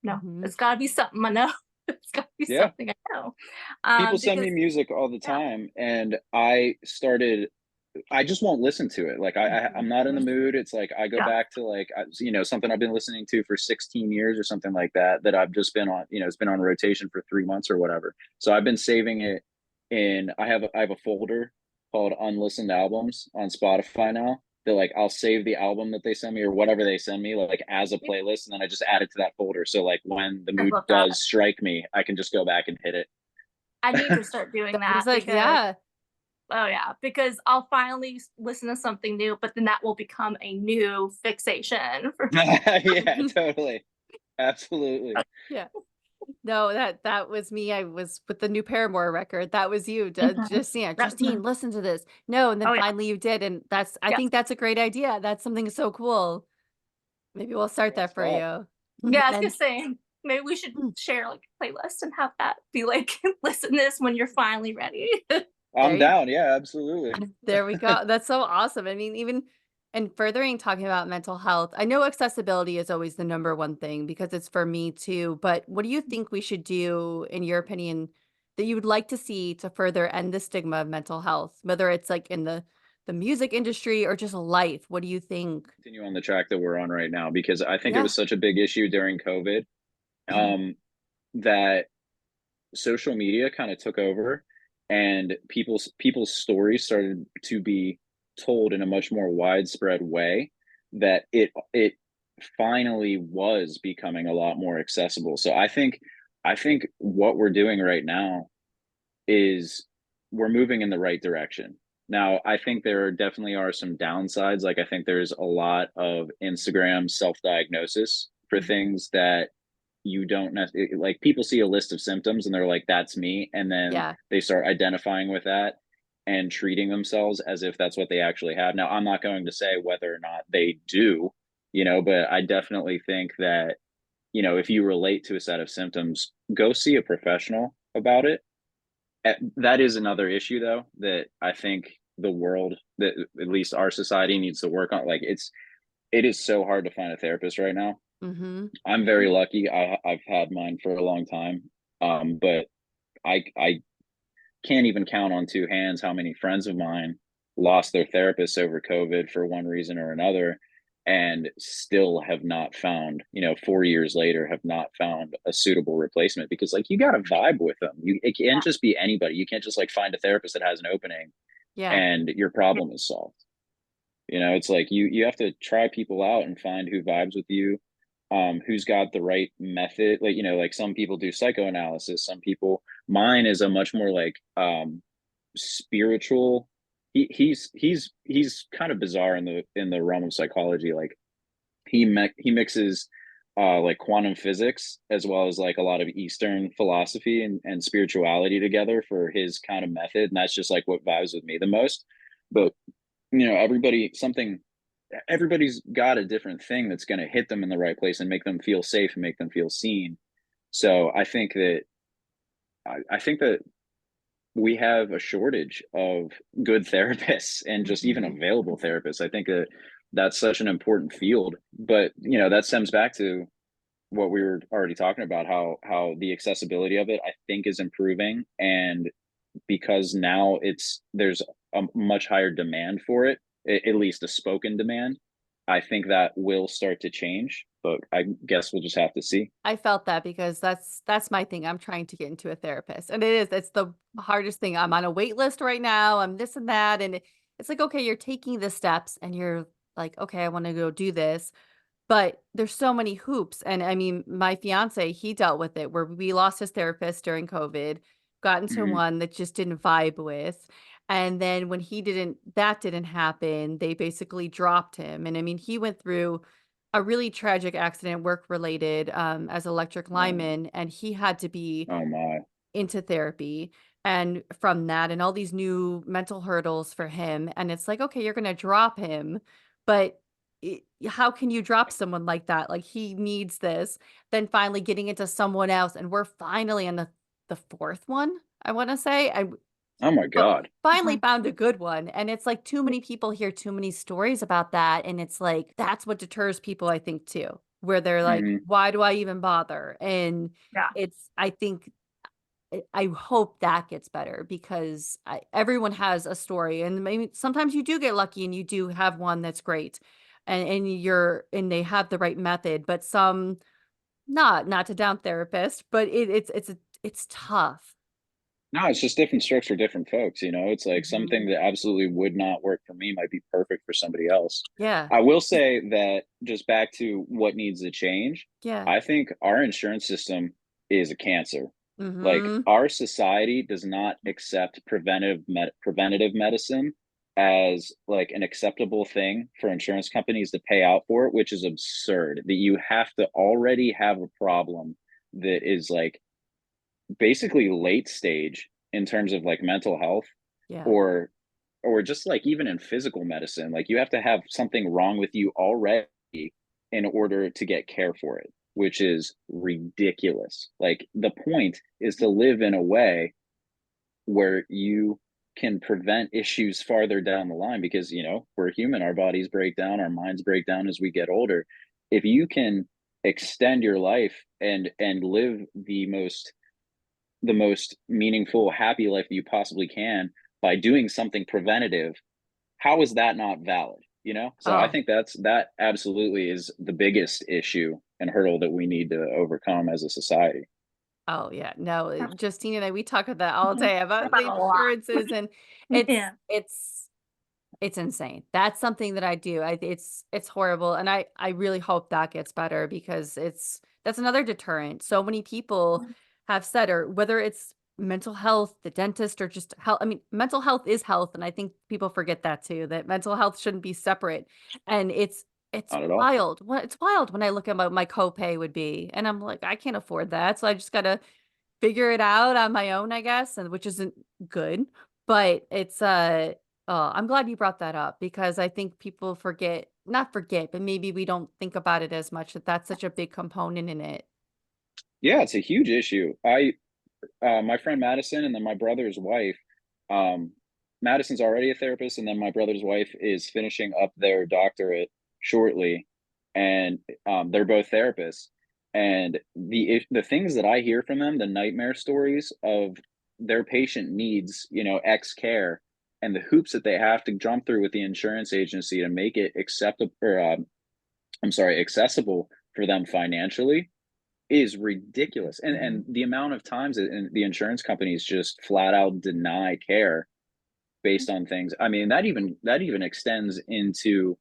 no, Mhm. it's gotta be something I know. It's gotta be yeah. something I know. People send Because me music all the yeah, time, and I just won't listen to it. Like I'm Mhm. not in the mood. It's like I go yeah, back to like something I've been listening to for 16 years or something like that that I've just been on. It's been on rotation for 3 months or whatever. So I've been saving it in. I have a folder called unlistened albums on Spotify now. That like I'll save the album that they send me or whatever they send me like as a playlist, and then I just add it to that folder. So like when the I mood love does that. strike me, I can just go back and hit I need to it. start doing That is that like, because yeah. oh yeah, because I'll finally listen to something new, but then that will become a new fixation for Yeah, totally. Absolutely. Yeah. No, that was me. I was with the new Paramore record. That was you. Mhm. Just yeah, That was Justine, listen to this. No, and then oh yeah, finally you did, and I yes. think that's a great idea. That's something so cool. Maybe we'll start Well, that it's for fun. you. Yeah, I was gonna And say, maybe we should mm, share like a playlist and have that be like, listen to this when you're finally ready. there I'm you down. Yeah, absolutely. there we go. That's so awesome. I mean, even and furthering talking about mental health, I know accessibility is always the number one thing because it's for me too. But what do you think we should do, in your opinion, that you would like to see to further end the stigma of mental health, whether it's like in the music industry or just life? What do you think? Continue on the track that we're on right now because I think it Yeah. was such a big issue during COVID, Mhm. um, that social media kind of took over and people's stories started to be told in a much more widespread way that it finally was becoming a lot more accessible. So I think what we're doing right now is we're moving in the right direction. Now, I think there definitely are some downsides. Like, I think there's a lot of Instagram self diagnosis for Mhm. things that you don't necessarily like. People see a list of symptoms and they're like, that's me. And then Yeah. they start identifying with that and treating themselves as if that's what they actually have. Now, I'm not going to say whether or not they do, but I definitely think that, if you relate to a set of symptoms, go see a professional about it. That is another issue though that I think the world that at least our society needs to work on. Like it is so hard to find a therapist right now. Mhm. I'm very lucky. I've had mine for a long time. But I can't even count on two hands how many friends of mine lost their therapists over COVID for one reason or another and still have not found, 4 years later, have not found a suitable replacement because like you got to vibe with them. It can't Yeah. just be anybody. You can't just like find a therapist that has an opening Yeah. and your problem is solved. It's like you have to try people out and find who vibes with you, who's got the right method. Like, like some people do psychoanalysis, some people mine is a much more like spiritual. He's kind of bizarre in the realm of psychology. Like he mixes like quantum physics as well as like a lot of Eastern philosophy and spirituality together for his kind of method. And that's just like what vibes with me the most. But everybody's got a different thing that's going to hit them in the right place and make them feel safe and make them feel seen. So I think that we have a shortage of good therapists and just even Mhm. available therapists. I think that that's such an important field. But that stems back to what we were already talking about, how the accessibility of it I think is improving, and because now there's a much higher demand for it, at least a spoken demand. I think that will start to change, but I guess we'll just have to see. I felt that because that's my thing. I'm trying to get into a therapist, and it's the hardest thing. I'm on a wait list right now. I'm this and that, and it's like, okay, you're taking the steps, and you're like, okay, I want to go do this, but there's so many hoops. And I mean, my fiance, he dealt with it where we lost his therapist during COVID, got into Mhm. one that just didn't vibe with. And then when that didn't happen, they basically dropped him. And I mean, he went through a really tragic accident, work related, as electric Oh, lineman, and he had to be oh my. into therapy, and from that and all these new mental hurdles for him, and it's like, "Okay, you're gonna drop him, but how can you drop someone like that? Like, he needs this." Then finally getting into someone else, and we're finally on the 4th one, I wanna say, Oh my but God. finally Mhm. found a good one, and it's like too many people hear too many stories about that, and it's like, that's what deters people, I think, too, where they're like, Hmm. "Why do I even bother?" And Yeah. I think I hope that gets better because everyone has a story, and maybe sometimes you do get lucky and you do have one that's great, and they have the right method, but some not to down therapists, but it's tough. No, it's just different strokes for different folks. It's like something Mhm. that absolutely would not work for me might be perfect for somebody else. Yeah, I will say that, just back to what needs to change, yeah. I think our insurance system is a cancer. Like, Mhm. our society does not accept preventative medicine as like an acceptable thing for insurance companies to pay out for it, which is absurd. That you have to already have a problem that is like basically late stage in terms of like mental health, Yeah. or just like even in physical medicine, like you have to have something wrong with you already in order to get care for it, which is ridiculous. Like, the point is to live in a way where you can prevent issues farther down the line, because we're human, our bodies break down, our minds break down as we get older. If you can extend your life and live the most meaningful, happy life that you possibly can by doing something preventative, how is that not valid? So I Oh. think that absolutely is the biggest issue and hurdle that we need to overcome as a society. Oh, yeah. No, That's Justine and I, we talk about that all mhm. day about About the a lot. insurances, and it's Yeah. it's it's insane. That's something that I do. It's horrible, and I really hope that gets better because that's another deterrent. So many people have said, or whether it's mental health, the dentist, or just health. I mean, mental health is health, and I think people forget that too, that mental health shouldn't be separate. And it's Not at all. wild. It's wild when I look at what my copay would be, and I'm like, I can't afford that. So I just gotta figure it out on my own, I guess, and which isn't good, but I'm glad you brought that up because I think people not forget, but maybe we don't think about it as much, that that's such a big component in it. Yeah, it's a huge issue. My friend Madison and then my brother's wife. Um, Madison's already a therapist, and then my brother's wife is finishing up their doctorate shortly, and they're both therapists. And the things that I hear from them, the nightmare stories of their patient needs, X care, and the hoops that they have to jump through with the insurance agency to make it acceptable, or I'm sorry, accessible for them financially, is ridiculous. And Mhm. the amount of times that the insurance companies just flat out deny care based on things. I mean, that even extends into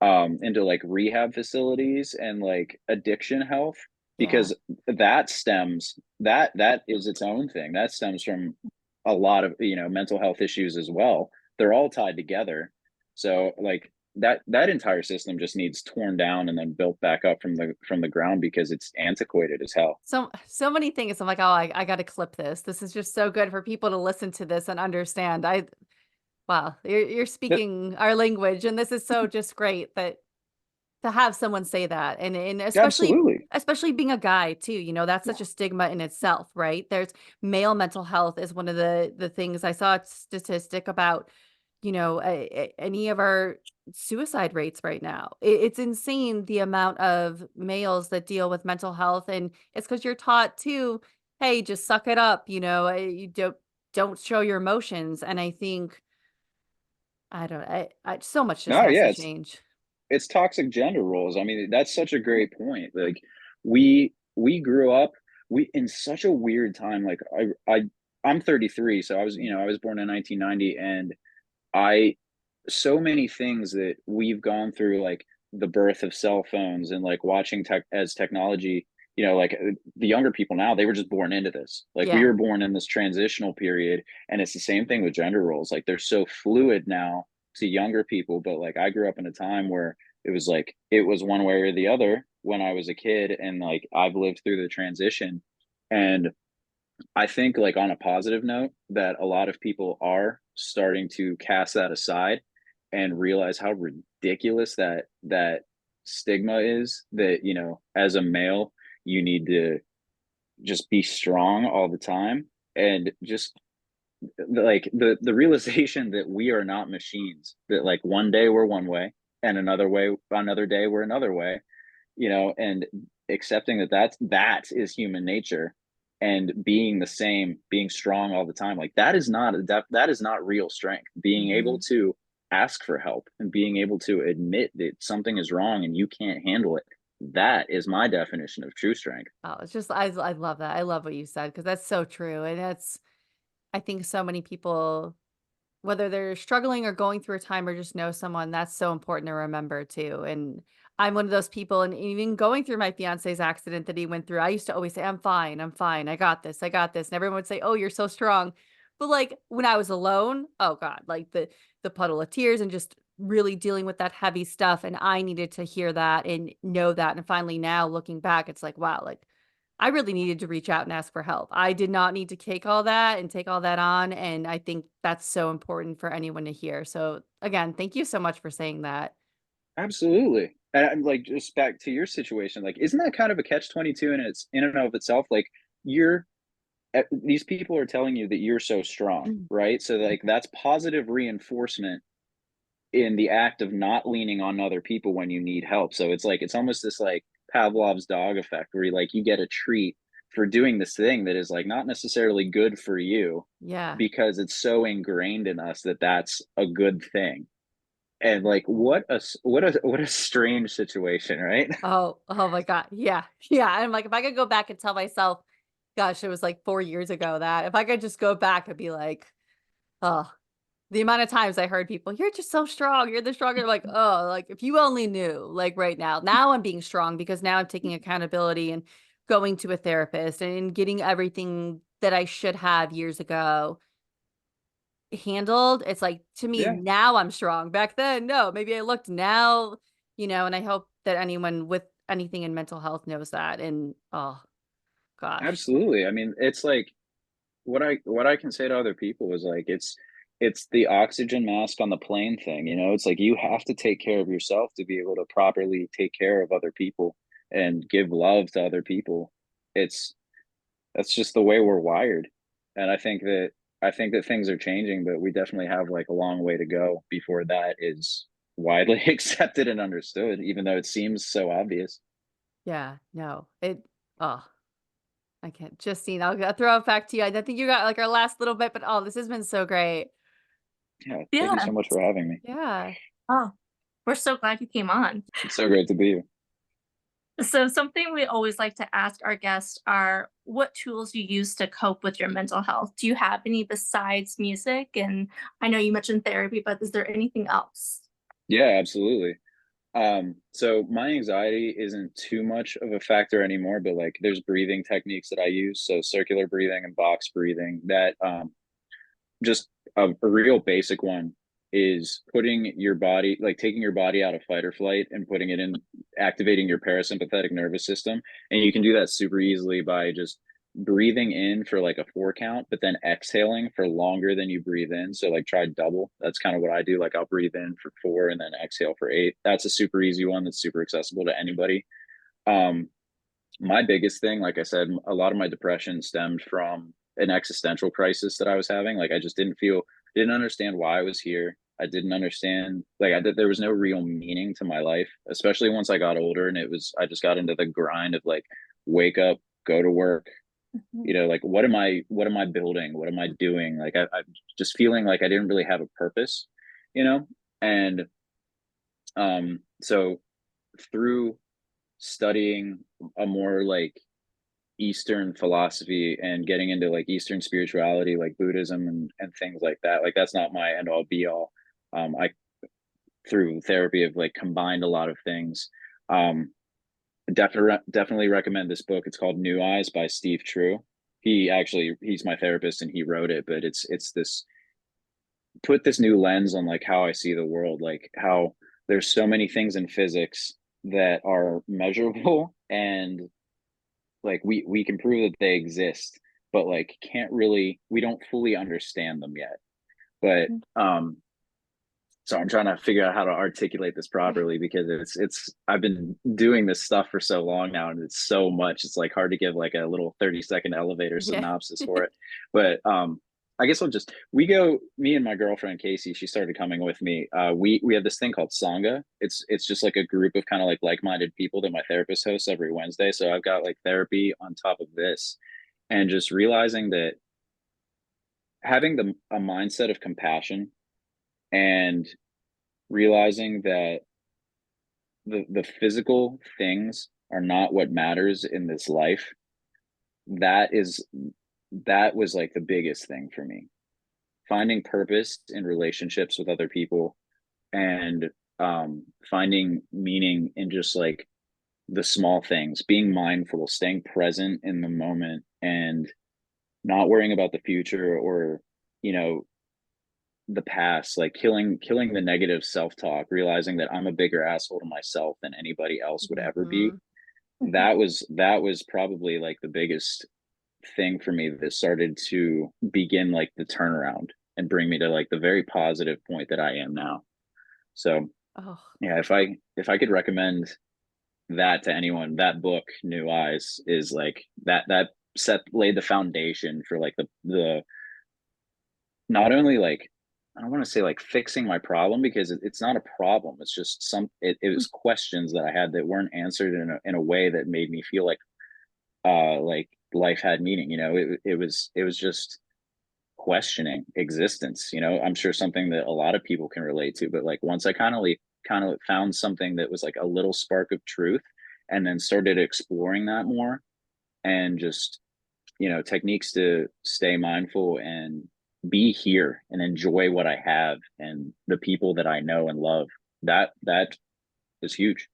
like rehab facilities and like addiction health, Yeah. because that is its own thing. That stems from a lot of mental health issues as well. They're all tied together. So like that entire system just needs torn down and then built back up from the ground, because it's antiquated as hell. So many things. I'm like, "Oh, I gotta clip this. This is just so good for people to listen to this and understand." Wow, you're But speaking our language, and this is so just great that to have someone say that, and absolutely. especially being a guy too, that's such a stigma in itself, right? There's male mental health is one of the things I saw a statistic about any of our suicide rates right now. It's insane the amount of males that deal with mental health, and it's because you're taught to, hey, just suck it up, you don't show your emotions. And I think I don't I so much just No, has yeah, to it's change. it's toxic gender roles. I mean, that's such a great point. Like we grew up we in such a weird time. Like I'm 33, so I was born in 1990, and I so many things that we've gone through, like the birth of cell phones and like watching tech as technology, like the younger people now, they were just born into this. Like we Yeah. were born in this transitional period, and it's the same thing with gender roles. Like they're so fluid now to younger people, but like I grew up in a time where it was one way or the other when I was a kid, and like I've lived through the transition. And I think, like, on a positive note, that a lot of people are starting to cast that aside and realize how ridiculous that stigma is, that, as a male, you need to just be strong all the time, and just like the realization that we are not machines, that like one day we're one way and another day we're another way, and accepting that that is human nature, and being the same, being strong all the time, like that is not real strength. Being able Mhm. to ask for help and being able to admit that something is wrong and you can't handle it, that is my definition of true strength. Oh, it's just I love that. I love what you said because that's so true, and that's I think so many people, whether they're struggling or going through a time or just know someone, that's so important to remember too. And I'm one of those people, and even going through my fiance's accident that he went through, I used to always say, I'm fine, I'm fine, I got this, I got this. And everyone would say, oh, you're so strong. But like when I was alone, oh God, like the puddle of tears and just really dealing with that heavy stuff. And I needed to hear that and know that. And finally now looking back, it's like, wow, like I really needed to reach out and ask for help. I did not need to take all that and take all that on, and I think that's so important for anyone to hear. So, again, thank you so much for saying that. Absolutely. And I'm like, just back to your situation, like, isn't that kind of a catch 22 in and of itself? Like, you're these people are telling you that you're so strong, Mm. right? So like that's positive reinforcement in the act of not leaning on other people when you need help. So it's almost this like Pavlov's dog effect, where you get a treat for doing this thing that is like not necessarily good for you, Yeah. because it's so ingrained in us that that's a good thing. And like what a strange situation, right? Oh my god. Yeah. Yeah, I'm like, if I could go back and tell myself, gosh, it was like 4 years ago that if I could just go back, I'd be like, oh. The amount of times I heard people, "You're just so strong. You're the stronger." Like, oh, like if you only knew, like right now. Now I'm being strong because now I'm taking accountability and going to a therapist and getting everything that I should have years ago handled. It's like to me Yeah. now I'm strong. Back then, no, maybe I looked now, and I hope that anyone with anything in mental health knows that. And oh gosh. Absolutely. I mean, it's like what I can say to other people is like it's the oxygen mask on the plane thing, It's like you have to take care of yourself to be able to properly take care of other people and give love to other people. It's that's just the way we're wired. And I think that things are changing, but we definitely have like a long way to go before that is widely accepted and understood, even though it seems so obvious. Yeah, no. Oh, I can't. Justine, I'll throw it back to you. I think you got like our last little bit, but oh, this has been so great. Yeah, thank you Yeah. so much for having me. Yeah. Oh, we're so glad you came on. It's so great to be here. So something we always like to ask our guests are what tools you use to cope with your mental health. Do you have any besides music? And I know you mentioned therapy, but is there anything else? Yeah, absolutely. So my anxiety isn't too much of a factor anymore, but like there's breathing techniques that I use. So circular breathing and box breathing, that just a real basic one is putting your body, like taking your body out of fight or flight and putting it in, activating your parasympathetic nervous system. And you can do that super easily by just breathing in for like a 4 count, but then exhaling for longer than you breathe in. So like try double. That's kind of what I do. Like I'll breathe in for 4 and then exhale for 8. That's a super easy one that's super accessible to anybody. Um, my biggest thing, like I said, a lot of my depression stemmed from an existential crisis that I was having. Like I just didn't understand why I was here. I didn't understand, like there was no real meaning to my life, especially once I got older, and I just got into the grind of like wake up, go to work, Mhm. you know, like what am I building? What am I doing? Like I'm just feeling like I didn't really have a purpose, you know? And so through studying a more like Eastern philosophy and getting into like Eastern spirituality, like Buddhism and things like that. Like that's not my end all be all. I through therapy have like combined a lot of things. Um, definitely recommend this book. It's called New Eyes by Steve True. He's my therapist and he wrote it, but it's this put this new lens on like how I see the world, like how there's so many things in physics that are measurable and like we can prove that they exist, but like can't really we don't fully understand them yet. But so I'm trying to figure out how to articulate this properly because it's I've been doing this stuff for so long now and it's so much. It's like hard to give like a little 30-second elevator Yeah. synopsis for it. But I guess I'll just we go me and my girlfriend Casey, she started coming with me. We have this thing called Sangha. It's just like a group of kind of like-minded people that my therapist hosts every Wednesday. So I've got like therapy on top of this and just realizing that having a mindset of compassion and realizing that the physical things are not what matters in this life, that is that was like the biggest thing for me, finding purpose in relationships with other people and finding meaning in just like the small things, being mindful, staying present in the moment and not worrying about the future or you know the past, like killing the negative self-talk, realizing that I'm a bigger asshole to myself than anybody else would ever be. Mhm. Mhm. That was probably like the biggest thing for me that started to begin like the turnaround and bring me to like the very positive point that I am now. So Oh, yeah, if I could recommend that to anyone, that book New Eyes is like that set laid the foundation for like the not only like I don't want to say like fixing my problem because it's not a problem. It's just it was questions that I had that weren't answered in a way that made me feel like life had meaning. You know, it was just questioning existence. You know, I'm sure something that a lot of people can relate to. But like once I kind of found something that was like a little spark of truth, and then started exploring that more, and just you know techniques to stay mindful and be here and enjoy what I have and the people that I know and love. That is huge.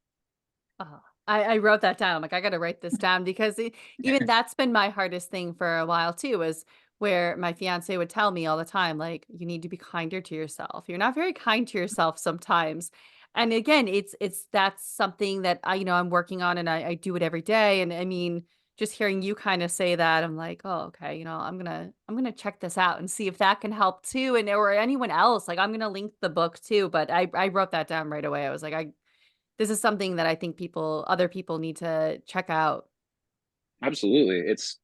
oh. I wrote that down. Like, I gotta write this down because even that's been my hardest thing for a while too, is where my fiance would tell me all the time, like, you need to be kinder to yourself. You're not very kind to yourself sometimes. And again, it's that's something that I'm working on and I do it every day. And I mean, just hearing you kind of say that, I'm like, oh, okay, I'm gonna check this out and see if that can help too. And or anyone else. Like I'm gonna link the book too. But I wrote that down right away. I was like, I this is something that I think other people need to check out. Absolutely. It's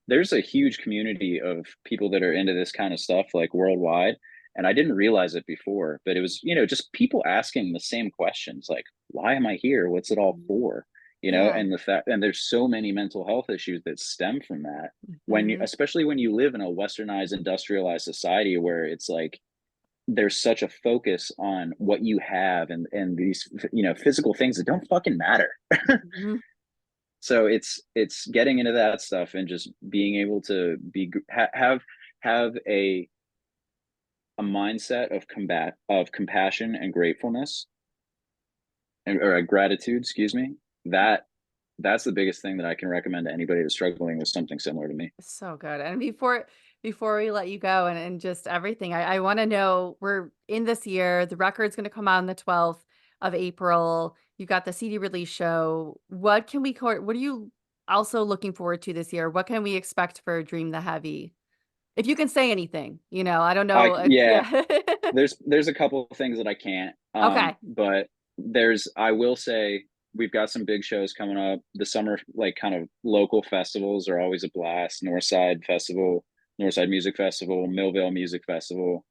there's a huge community of people that are into this kind of stuff like worldwide. And I didn't realize it before, but it was, you know, just people asking the same questions like, why am I here? What's it all Mhm. for? You know, Yeah. and the fact and there's so many mental health issues that stem from that. When you Mhm. especially when you live in a westernized industrialized society where it's like there's such a focus on what you have and these you know physical things that don't fucking matter. Mhm. So it's getting into that stuff and just being able to have a mindset of combat of compassion and gratefulness or a gratitude, excuse me. That that's the biggest thing that I can recommend to anybody that's struggling with something similar to me. So good. And before we let you go and just everything, I want to know we're in this year. The record's going to come out on the 12th of April. You got the CD release show. What are you also looking forward to this year? What can we expect for Dream the Heavy? If you can say anything, I don't know. Yeah, Yeah. there's a couple of things that I can't. Okay. But there's I will say we've got some big shows coming up. The summer like kind of local festivals are always a blast. Northside Festival, Northside Music Festival, Millville Music Festival.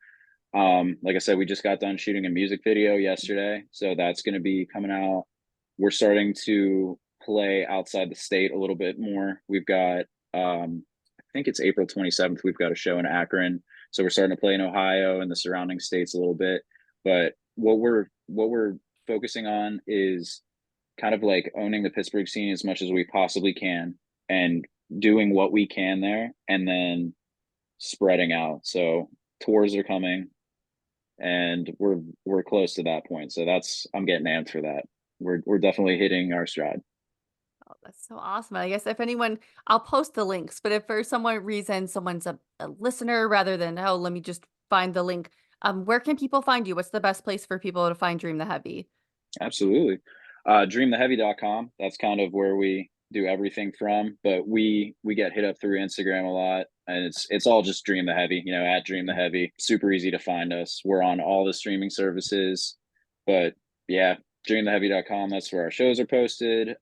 Like I said, we just got done shooting a music video yesterday, so that's going to be coming out. We're starting to play outside the state a little bit more. We've got, I think it's April 27th. We've got a show in Akron, so we're starting to play in Ohio and the surrounding states a little bit. But what we're focusing on is kind of like owning the Pittsburgh scene as much as we possibly can, and doing what we can there, and then spreading out. So tours are coming, and we're close to that point. So that's I'm getting amped for that. We're definitely hitting our stride. Oh, that's so awesome. I guess if anyone, I'll post the links, but if for some reason someone's a listener rather than, oh, let me just find the link, where can people find you? What's the best place for people to find Dream the Heavy? Absolutely. Dreamtheheavy.com. That's kind of where we do everything from, but we get hit up through Instagram a lot, and it's all just Dream the Heavy, at Dream the Heavy. Super easy to find us. We're on all the streaming services, but yeah, dreamtheheavy.com. That's where our shows are posted.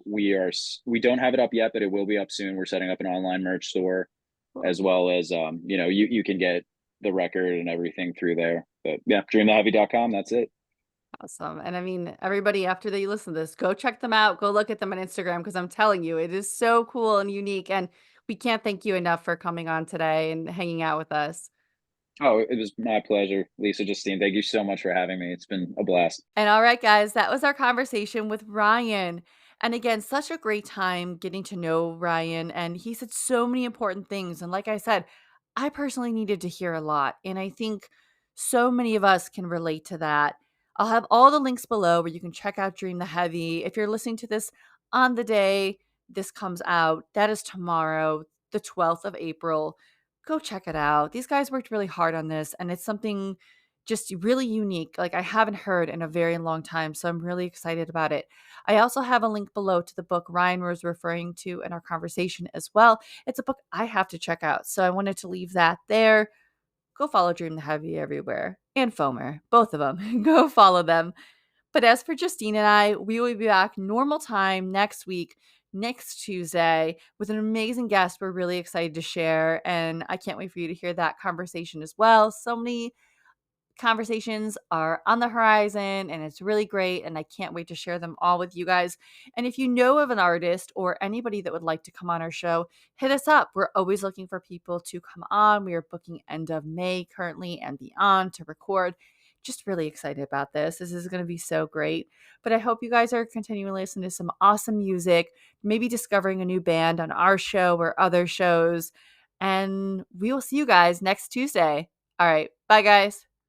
We don't have it up yet, but it will be up soon. We're setting up an online merch store, Cool. as well as you can get the record and everything through there. But yeah, dreamtheheavy.com. That's it. Awesome. And I mean, everybody, after they listen to this, go check them out. Go look at them on Instagram because I'm telling you, it is so cool and unique. And we can't thank you enough for coming on today and hanging out with us. Oh, it was my pleasure, Lisa, Justine. Thank you so much for having me. It's been a blast. And all right, guys, that was our conversation with Ryan. And again, such a great time getting to know Ryan. And he said so many important things. And like I said, I personally needed to hear a lot. And I think so many of us can relate to that. I'll have all the links below where you can check out Dream the Heavy. If you're listening to this on the day this comes out, that is tomorrow, the 12th of April. Go check it out. These guys worked really hard on this, and it's something just really unique, like I haven't heard in a very long time, so I'm really excited about it. I also have a link below to the book Ryan was referring to in our conversation as well. It's a book I have to check out, so I wanted to leave that there. Go follow Dream the Heavy everywhere, and Fomer, both of them. Go follow them. But as for Justine and I, we will be back normal time next week, next Tuesday, with an amazing guest we're really excited to share, and I can't wait for you to hear that conversation as well. So many conversations are on the horizon and it's really great, and I can't wait to share them all with you guys. And if you know of an artist or anybody that would like to come on our show, hit us up. We're always looking for people to come on. We are booking end of May currently and beyond to record. Just really excited about this. This is going to be so great. But I hope you guys are continuing to listen to some awesome music, maybe discovering a new band on our show or other shows. And we will see you guys next Tuesday. All right. Bye, guys.